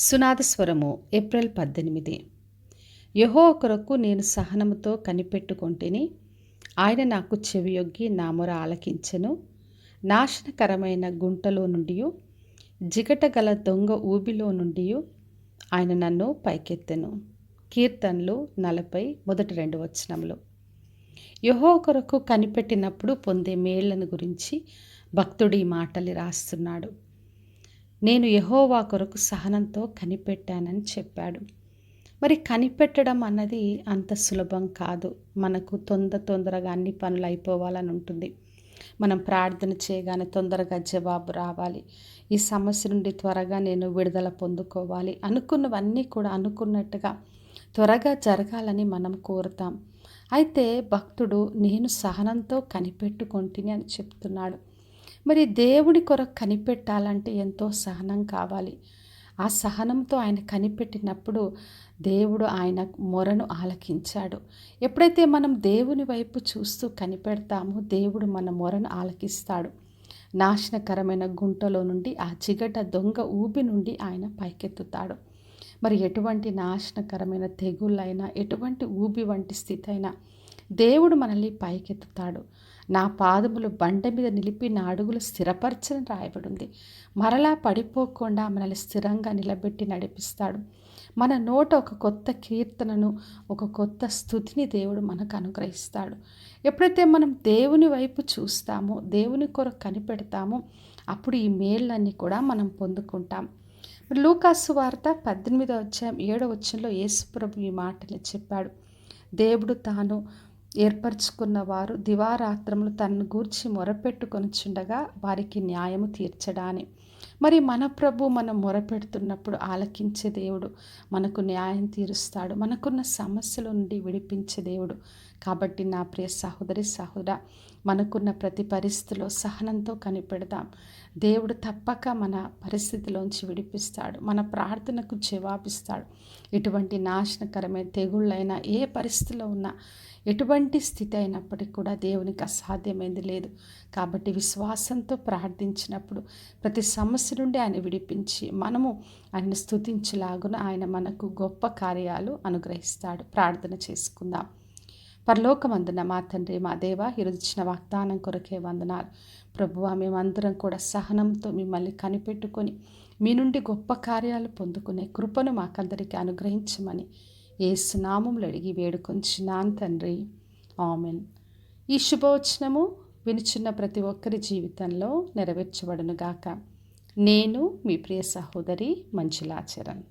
సునాద స్వరము ఏప్రిల్ 18. యెహోవా కొరకు నేను సహనముతో కనిపెట్టుకొంటిని. ఆయన నాకు చెవియొగ్గి నా మొర ఆలకించెను. నాశనకరమైన గుంటలో నుండియు జిగటగల దొంగ ఊబిలో నుండియు ఆయన నన్ను పైకెత్తెను. కీర్తనలు 40 మొదటి 2 వచనములు. యెహోవా కొరకు కనిపెట్టినప్పుడు పొందే మేళ్లను గురించి భక్తుడు ఈ మాటలు రాస్తున్నాడు. నేను యెహోవా కొరకు సహనంతో కనిపెట్టానని చెప్పాడు. మరి కనిపెట్టడం అన్నది అంత సులభం కాదు. మనకు తొందరగా అన్ని పనులు అయిపోవాలని ఉంటుంది. మనం ప్రార్థన చేయగానే తొందరగా జవాబు రావాలి. ఈ సమస్య నుండి త్వరగా నేను విడుదల పొందుకోవాలి. అనుకున్నవన్నీ కూడా అనుకున్నట్టుగా త్వరగా జరగాలని మనం కోరుతాం. అయితే భక్తుడు నేను సహనంతో కనిపెట్టుకొంటిని అని చెప్తున్నాడు. మరి దేవుడి కొరకు కనిపెట్టాలంటే ఎంతో సహనం కావాలి. ఆ సహనంతో ఆయన కనిపెట్టినప్పుడు దేవుడు ఆయన మొరను ఆలకించాడు. ఎప్పుడైతే మనం దేవుని వైపు చూస్తూ కనిపెడతామో దేవుడు మన మొరను ఆలకిస్తాడు. నాశనకరమైన గుంటలో నుండి ఆ చిగట దొంగ ఊబి నుండి ఆయన పైకెత్తుతాడు. మరి ఎటువంటి నాశనకరమైన తెగుళ్ళైనా ఎటువంటి ఊబి వంటి స్థితి అయినా దేవుడు మనల్ని పైకెత్తుతాడు. నా పాదములు బండ మీద నిలిపి నా అడుగులు స్థిరపరచని రాయబడింది. మరలా పడిపోకుండా మనల్ని స్థిరంగా నిలబెట్టి నడిపిస్తాడు. మన నోట ఒక కొత్త కీర్తనను, ఒక కొత్త స్థుతిని దేవుడు మనకు అనుగ్రహిస్తాడు. ఎప్పుడైతే మనం దేవుని వైపు చూస్తామో, దేవుని కొరకు కనిపెడతామో, అప్పుడు ఈ మేళ్ళన్నీ కూడా మనం పొందుకుంటాం. లూకాసు వార్త 18వ అధ్యాయం 7వ వచనంలో యేసుప్రభు ఈ మాటలు చెప్పాడు. దేవుడు తాను ఏర్పరచుకున్న వారు దివారాత్రములు తనను గూర్చి మొరపెట్టుకొనుచుండగా వారికి న్యాయము తీర్చడాని. మరి మన ప్రభు మనం మొరపెడుతున్నప్పుడు ఆలకించే దేవుడు, మనకు న్యాయం తీరుస్తాడు, మనకున్న సమస్యల నుండి విడిపించే దేవుడు. కాబట్టి నా ప్రియ సహోదరి సహోదరా, మనకున్న ప్రతి పరిస్థితిలో సహనంతో కనిపెడదాం. దేవుడు తప్పక మన పరిస్థితిలోంచి విడిపిస్తాడు, మన ప్రార్థనకు జవాబిస్తాడు. ఎటువంటి నాశనకరమైన తెగుళ్ళైనా ఏ పరిస్థితిలో ఉన్నా, ఎటువంటి స్థితి అయినప్పటికీ కూడా దేవునికి అసాధ్యమైంది లేదు. కాబట్టి విశ్వాసంతో ప్రార్థించినప్పుడు ప్రతి సమస్య నుండి ఆయన విడిపించి మనము ఆయన స్తుతించలాగున ఆయన మనకు గొప్ప కార్యాలు అనుగ్రహిస్తాడు. ప్రార్థన చేసుకుందాం. పరలోకమందున మా తండ్రి, మా దేవ, ఈరోజు ఇచ్చిన వాగ్దానం కొరకే వందనాలు. ప్రభువా, మేమందరం కూడా సహనంతో మిమ్మల్ని కనిపెట్టుకొని మీ నుండి గొప్ప కార్యాలు పొందుకునే కృపను మాకందరికీ అనుగ్రహించమని యేసు నామములో అడిగి వేడుకొంచున్నాను తండ్రి. ఆమెన్. ఈ శుభవచనము వినుచున్న ప్రతి ఒక్కరి జీవితంలో నెరవేర్చబడునుగాక. నేను మీ ప్రియ సహోదరి మంజులా చరణ్.